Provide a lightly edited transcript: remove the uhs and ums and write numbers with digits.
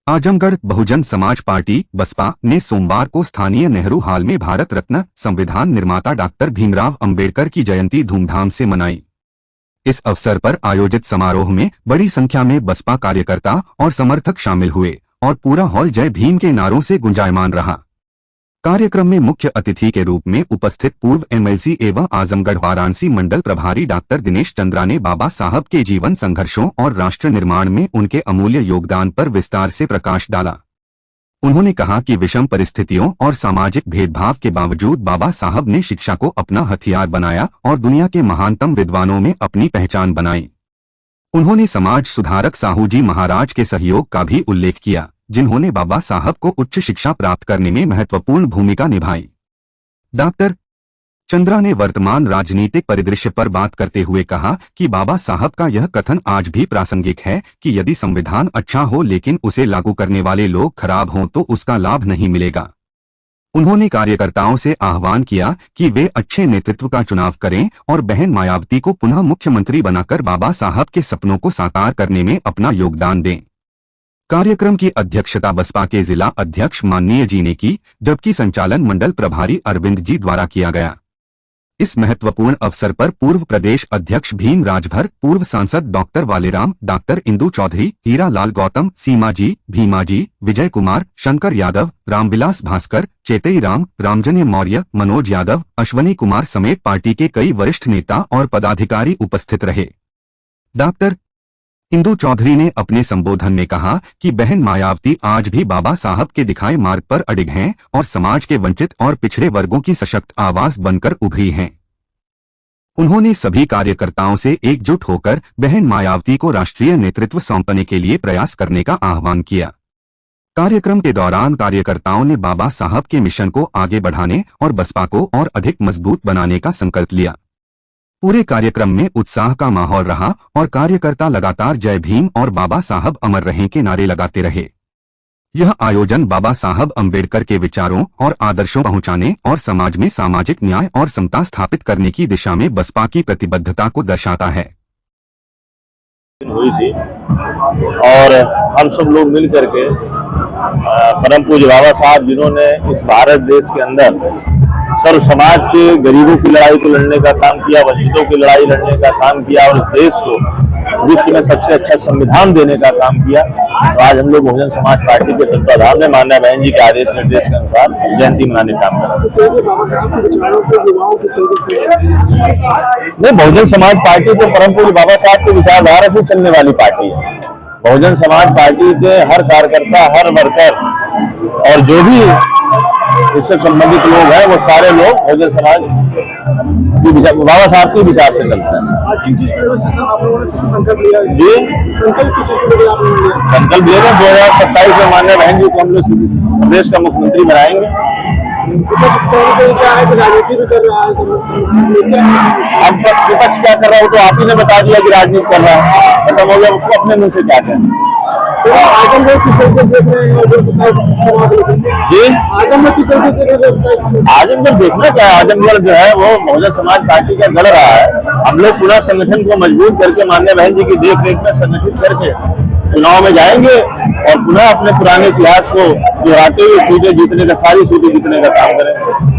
Azamgarh Bahujan Samaj party Baspa ने सोमवार को स्थानीय नेहरू हाल में भारत रत्न संविधान निर्माता डॉक्टर भीमराव अंबेडकर की जयंती धूमधाम से मनाई। इस अवसर पर आयोजित समारोह में बड़ी संख्या में बसपा कार्यकर्ता और समर्थक शामिल हुए और पूरा हॉल जय भीम के नारों से गुंजायमान रहा। कार्यक्रम में मुख्य अतिथि के रूप में उपस्थित पूर्व एमएलसी एवं आजमगढ़ वाराणसी मंडल प्रभारी डॉक्टर दिनेश चंद्रा ने बाबा साहब के जीवन संघर्षों और राष्ट्र निर्माण में उनके अमूल्य योगदान पर विस्तार से प्रकाश डाला। उन्होंने कहा कि विषम परिस्थितियों और सामाजिक भेदभाव के बावजूद बाबा साहब ने शिक्षा को अपना हथियार बनाया और दुनिया के महानतम विद्वानों में अपनी पहचान बनाई। उन्होंने समाज सुधारक साहू जी महाराज के सहयोग का भी उल्लेख किया, जिन्होंने बाबा साहब को उच्च शिक्षा प्राप्त करने में महत्वपूर्ण भूमिका निभाई। डॉक्टर चंद्रा ने वर्तमान राजनीतिक परिदृश्य पर बात करते हुए कहा कि बाबा साहब का यह कथन आज भी प्रासंगिक है कि यदि संविधान अच्छा हो लेकिन उसे लागू करने वाले लोग खराब हों तो उसका लाभ नहीं मिलेगा। उन्होंने कार्यकर्ताओं से आह्वान किया कि वे अच्छे नेतृत्व का चुनाव करें और बहन मायावती को पुनः मुख्यमंत्री बनाकर बाबा साहब के सपनों को साकार करने में अपना योगदान दें। कार्यक्रम की अध्यक्षता बसपा के जिला अध्यक्ष माननीय जी ने की, जबकि संचालन मंडल प्रभारी अरविंद जी द्वारा किया गया। इस महत्वपूर्ण अवसर पर पूर्व प्रदेश अध्यक्ष भीम राजभर, पूर्व सांसद डॉक्टर वालेराम, डॉक्टर इंदू चौधरी, हीरा लाल गौतम, सीमा जी, भीमा जी, विजय कुमार, शंकर यादव, रामविलास भास्कर, चेतई राम, रामजन्य मौर्य, मनोज यादव, अश्वनी कुमार समेत पार्टी के कई वरिष्ठ नेता और पदाधिकारी उपस्थित रहे। डॉक्टर इंदू चौधरी ने अपने संबोधन में कहा कि बहन मायावती आज भी बाबा साहब के दिखाए मार्ग पर अडिग हैं और समाज के वंचित और पिछड़े वर्गों की सशक्त आवाज बनकर उभरी हैं। उन्होंने सभी कार्यकर्ताओं से एकजुट होकर बहन मायावती को राष्ट्रीय नेतृत्व सौंपने के लिए प्रयास करने का आह्वान किया। कार्यक्रम के दौरान कार्यकर्ताओं ने बाबा साहब के मिशन को आगे बढ़ाने और बसपा को और अधिक मजबूत बनाने का संकल्प लिया। पूरे कार्यक्रम में उत्साह का माहौल रहा और कार्यकर्ता लगातार जय भीम और बाबा साहब अमर रहें के नारे लगाते रहे। यह आयोजन बाबा साहब अंबेडकर के विचारों और आदर्शों पहुंचाने और समाज में सामाजिक न्याय और समता स्थापित करने की दिशा में बसपा की प्रतिबद्धता को दर्शाता है। हुई थी और हम सब लोग मिल करके परम पूज्य बाबा साहब जिन्होंने इस भारत देश के अंदर सर्व समाज के गरीबों की लड़ाई को लड़ने का काम किया, वंचितों की लड़ाई लड़ने का काम किया और इस देश को विश्व में सबसे अच्छा संविधान देने का काम किया। तो आज हम लोग बहुजन समाज पार्टी के तत्वाधान में माननीय बहन जी के आदेश निर्देश के अनुसार जयंती मनाने का काम कर नहीं, बहुजन समाज पार्टी तो परम पूज्य बाबा साहब के विचारधारा से चलने वाली पार्टी है। बहुजन समाज पार्टी के हर कार्यकर्ता, हर वर्कर और जो भी इससे संबंधित लोग हैं वो सारे लोग बहुजन समाज की बाबा साहब के विचार से चलते हैं। जी संकल्प ले रहे हैं 2027 में माननीय बहन जी को हम लोग प्रदेश का मुख्यमंत्री बनाएंगे। राजनीति भी कर रहा है, अब विपक्ष क्या कर रहा है तो आप ही ने बता दिया कि राजनीति कर रहा है, खत्म हो गया, उसको अपने मुंह से क्या कहें। आजमगढ़ किस तरीके देख रहे हैं जी आजमगढ़ किस तरीके आजमगढ़ देखना क्या है, आजमगढ़ जो है वो बहुजन समाज पार्टी का गढ़ रहा है। हम लोग पूरा संगठन को मजबूत करके माननीय बहन जी की देख रेख में संगठित करके चुनाव में जाएंगे और पुनः अपने पुराने इतिहास को दोहराते हुए सीटें जीतने का, सारी सीटें जीतने का काम करेंगे।